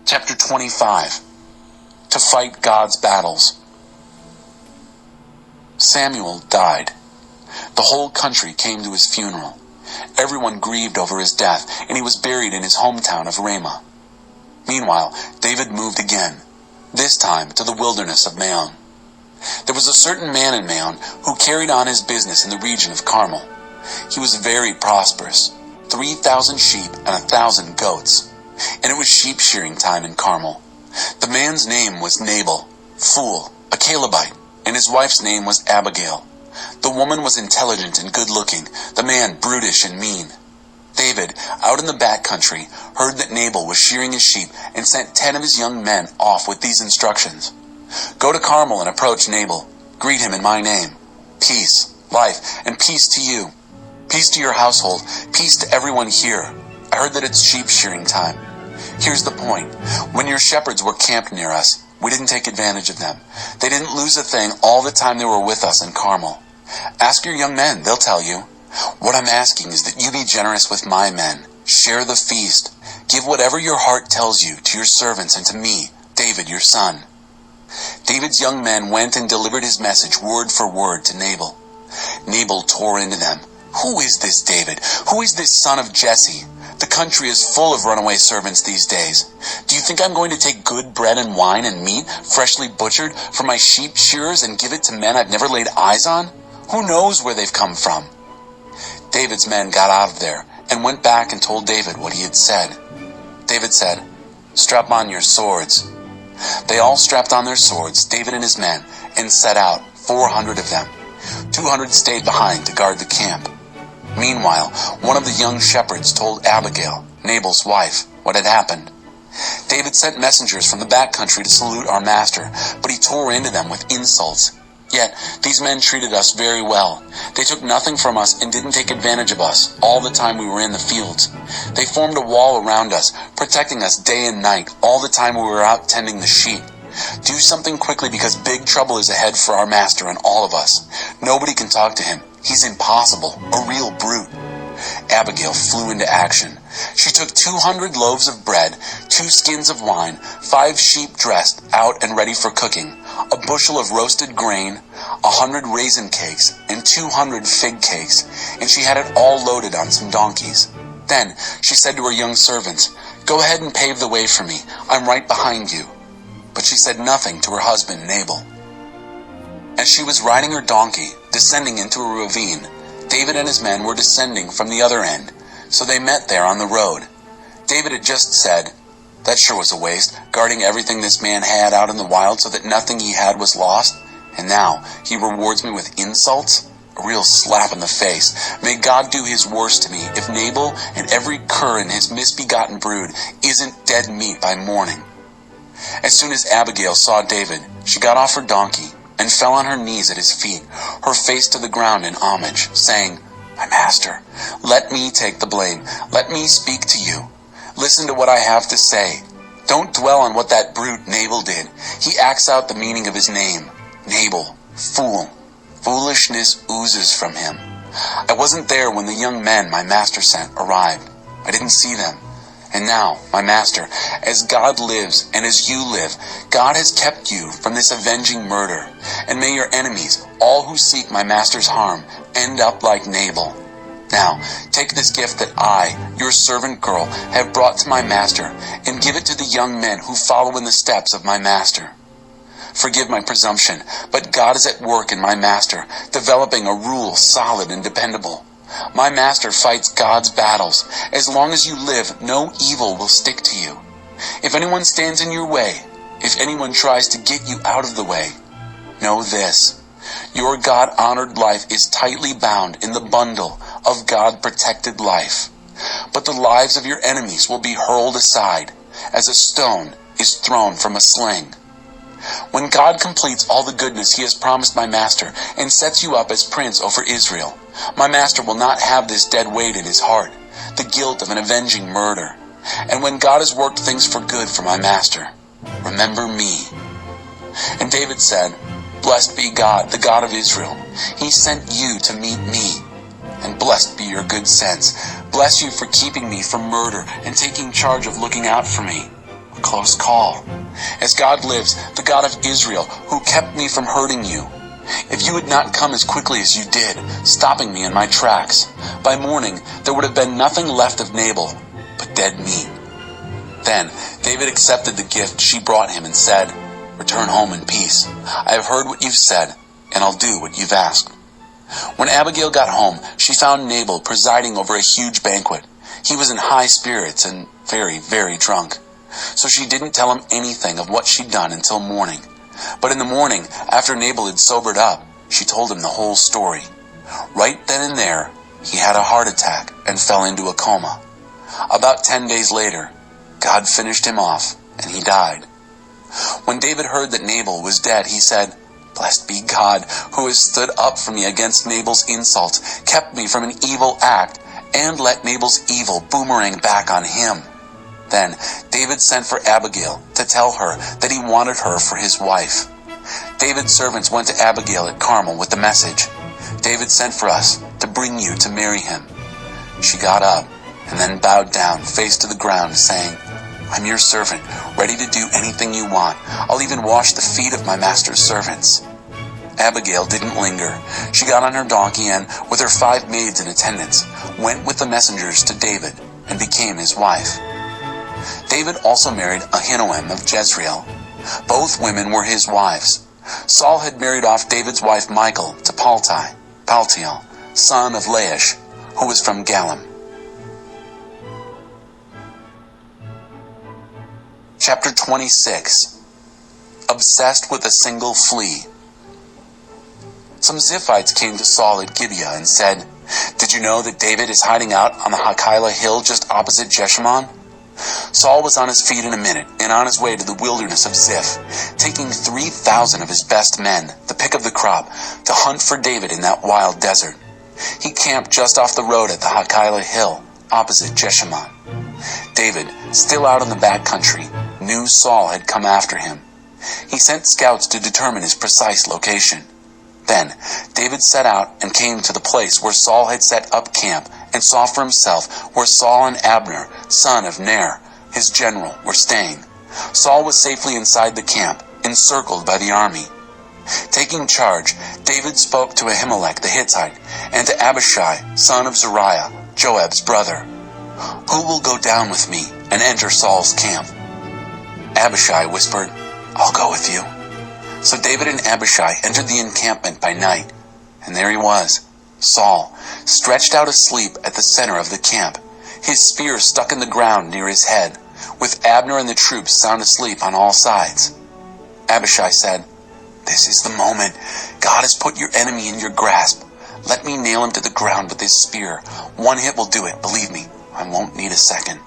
Chapter 25. To fight God's battles. Samuel died. The whole country came to his funeral. Everyone grieved over his death, and he was buried in his hometown of Ramah. Meanwhile, David moved again, this time to the wilderness of Maon. There was a certain man in Maon who carried on his business in the region of Carmel. He was very prosperous, 3,000 sheep and 1,000 goats. And it was sheep shearing time in Carmel. The man's name was Nabal, fool, a Calebite, and his wife's name was Abigail. The woman was intelligent and good-looking, the man brutish and mean. David, out in the back country, heard that Nabal was shearing his sheep and sent 10 of his young men off with these instructions. Go to Carmel and approach Nabal. Greet him in my name. Peace, life, and peace to you. Peace to your household. Peace to everyone here. I heard that it's sheep shearing time. Here's the point. When your shepherds were camped near us, we didn't take advantage of them. They didn't lose a thing all the time they were with us in Carmel. Ask your young men, they'll tell you. What I'm asking is that you be generous with my men. Share the feast. Give whatever your heart tells you to your servants and to me, David, your son. David's young men went and delivered his message word for word to Nabal. Nabal tore into them. Who is this David? Who is this son of Jesse? The country is full of runaway servants these days. Do you think I'm going to take good bread and wine and meat, freshly butchered, from my sheep shearers and give it to men I've never laid eyes on? Who knows where they've come from? David's men got out of there and went back and told David what he had said. David said, "Strap on your swords." They all strapped on their swords, David and his men, and set out, 400 of them. 200 stayed behind to guard the camp. Meanwhile, one of the young shepherds told Abigail, Nabal's wife, what had happened. David sent messengers from the back country to salute our master, but he tore into them with insults. Yet, these men treated us very well. They took nothing from us and didn't take advantage of us all the time we were in the fields. They formed a wall around us, protecting us day and night all the time we were out tending the sheep. Do something quickly because big trouble is ahead for our master and all of us. Nobody can talk to him. He's impossible, a real brute. Abigail flew into action. She took 200 loaves of bread, 2 skins of wine, 5 sheep dressed out and ready for cooking, a bushel of roasted grain, 100 raisin cakes, and 200 fig cakes, and she had it all loaded on some donkeys. Then she said to her young servants, "Go ahead and pave the way for me. I'm right behind you." But she said nothing to her husband Nabal. As she was riding her donkey, descending into a ravine, David and his men were descending from the other end, so they met there on the road. David had just said, "That sure was a waste, guarding everything this man had out in the wild so that nothing he had was lost, and now he rewards me with insults? A real slap in the face. May God do his worst to me if Nabal and every cur in his misbegotten brood isn't dead meat by morning." As soon as Abigail saw David, she got off her donkey and fell on her knees at his feet, her face to the ground in homage, saying, "My master, let me take the blame. Let me speak to you. Listen to what I have to say. Don't dwell on what that brute Nabal did. He acts out the meaning of his name. Nabal, fool. Foolishness oozes from him. I wasn't there when the young men my master sent arrived. I didn't see them. And now, my master, as God lives and as you live, God has kept you from this avenging murder. And may your enemies, all who seek my master's harm, end up like Nabal. Now, take this gift that I, your servant girl, have brought to my master, and give it to the young men who follow in the steps of my master. Forgive my presumption, but God is at work in my master, developing a rule solid and dependable. My master fights God's battles. As long as you live, no evil will stick to you. If anyone stands in your way, if anyone tries to get you out of the way, know this. Your God-honored life is tightly bound in the bundle of God-protected life. But the lives of your enemies will be hurled aside, as a stone is thrown from a sling. When God completes all the goodness he has promised my master and sets you up as prince over Israel, my master will not have this dead weight in his heart, the guilt of an avenging murder. And when God has worked things for good for my master, remember me." And David said, "Blessed be God, the God of Israel. He sent you to meet me. And blessed be your good sense. Bless you for keeping me from murder and taking charge of looking out for me. A close call. As God lives, the God of Israel, who kept me from hurting you, if you had not come as quickly as you did, stopping me in my tracks, by morning there would have been nothing left of Nabal but dead meat. Then David accepted the gift she brought him and said, "Return home in peace. I have heard what you've said, and I'll do what you've asked." When Abigail got home, she found Nabal presiding over a huge banquet. He was in high spirits and very, very drunk. So she didn't tell him anything of what she'd done until morning. But in the morning, after Nabal had sobered up, she told him the whole story. Right then and there, he had a heart attack and fell into a coma. About 10 days later, God finished him off, and he died. When David heard that Nabal was dead, he said, "Blessed be God, who has stood up for me against Nabal's insults, kept me from an evil act, and let Nabal's evil boomerang back on him." Then David sent for Abigail to tell her that he wanted her for his wife. David's servants went to Abigail at Carmel with the message, "David sent for us to bring you to marry him." She got up and then bowed down, face to the ground, saying, "I'm your servant, ready to do anything you want. I'll even wash the feet of my master's servants." Abigail didn't linger. She got on her donkey and, with her 5 maids in attendance, went with the messengers to David and became his wife. David also married Ahinoam of Jezreel. Both women were his wives. Saul had married off David's wife Michal to Paltiel, son of Laish, who was from Galim. Chapter 26. Obsessed with a single flea. Some Ziphites came to Saul at Gibeah and said, "Did you know that David is hiding out on the Hakilah hill just opposite Jeshimon?" Saul was on his feet in a minute and on his way to the wilderness of Ziph, taking 3,000 of his best men, the pick of the crop, to hunt for David in that wild desert. He camped just off the road at the Hakilah hill, opposite Jeshimon. David, still out in the back country, knew Saul had come after him. He sent scouts to determine his precise location. Then David set out and came to the place where Saul had set up camp and saw for himself where Saul and Abner, son of Ner, his general, were staying. Saul was safely inside the camp, encircled by the army. Taking charge, David spoke to Ahimelech the Hittite and to Abishai, son of Zeruiah, Joab's brother. "Who will go down with me and enter Saul's camp?" Abishai whispered, "I'll go with you." So David and Abishai entered the encampment by night, and there he was, Saul, stretched out asleep at the center of the camp, his spear stuck in the ground near his head, with Abner and the troops sound asleep on all sides. Abishai said, "This is the moment. God has put your enemy in your grasp. Let me nail him to the ground with this spear. One hit will do it, believe me. I won't need a second."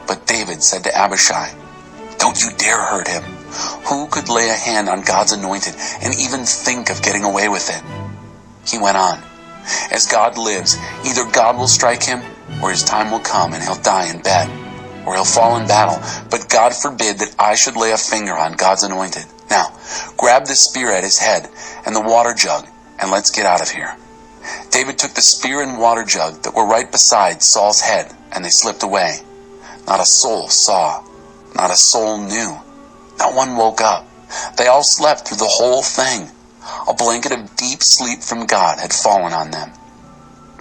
But David said to Abishai, "Don't you dare hurt him. Who could lay a hand on God's anointed and even think of getting away with it?" He went on, "As God lives, either God will strike him, or his time will come and he'll die in bed, or he'll fall in battle, but God forbid that I should lay a finger on God's anointed. Now, grab this spear at his head and the water jug, and let's get out of here." David took the spear and water jug that were right beside Saul's head, and they slipped away. Not a soul saw. Not a soul knew. Not one woke up. They all slept through the whole thing. A blanket of deep sleep from God had fallen on them.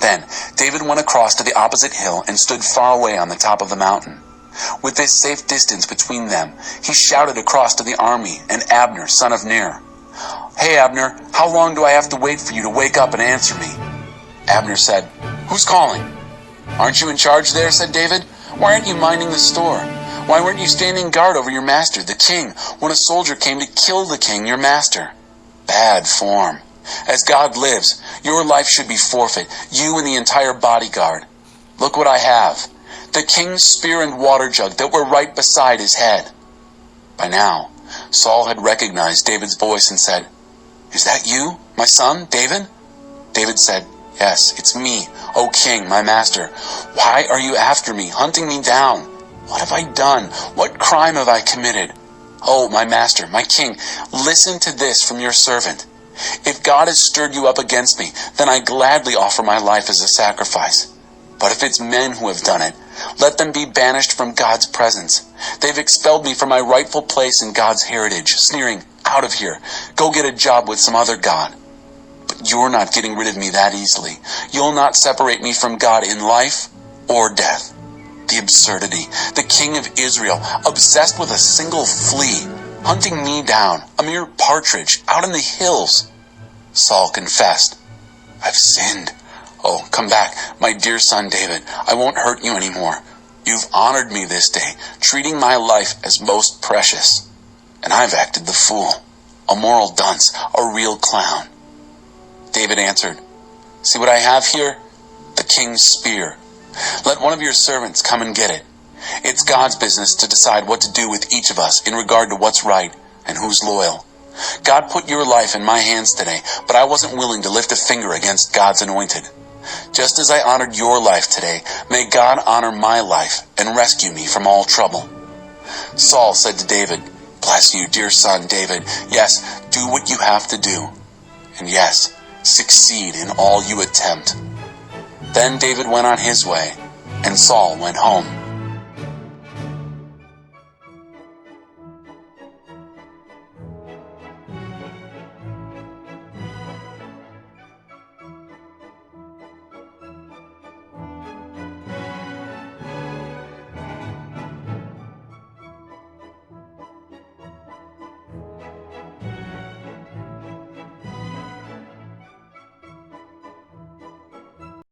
Then David went across to the opposite hill and stood far away on the top of the mountain. With this safe distance between them, he shouted across to the army and Abner, son of Ner, "Hey Abner, how long do I have to wait for you to wake up and answer me?" Abner said, "Who's calling?" "Aren't you in charge there?" said David. "Why aren't you minding the store? Why weren't you standing guard over your master, the king, when a soldier came to kill the king, your master? Bad form. As God lives, your life should be forfeit, you and the entire bodyguard. Look what I have. The king's spear and water jug that were right beside his head." By now, Saul had recognized David's voice and said, "Is that you, my son, David?" David said, "Yes, it's me, O king, my master. Why are you after me, hunting me down? What have I done? What crime have I committed? Oh, my master, my king, listen to this from your servant. If God has stirred you up against me, then I gladly offer my life as a sacrifice. But if it's men who have done it, let them be banished from God's presence. They've expelled me from my rightful place in God's heritage, sneering, 'Out of here. Go get a job with some other god.' But you're not getting rid of me that easily. You'll not separate me from God in life or death." The absurdity. The king of Israel, obsessed with a single flea, hunting me down, a mere partridge, out in the hills. Saul confessed, "I've sinned. Oh, come back, my dear son David. I won't hurt you anymore. You've honored me this day, treating my life as most precious. And I've acted the fool, a moral dunce, a real clown." David answered, "See what I have here? The king's spear. Let one of your servants come and get it. It's God's business to decide what to do with each of us in regard to what's right and who's loyal. God put your life in my hands today, but I wasn't willing to lift a finger against God's anointed. Just as I honored your life today, may God honor my life and rescue me from all trouble." Saul said to David, "Bless you, dear son David. Yes, do what you have to do. And yes, succeed in all you attempt." Then David went on his way, and Saul went home.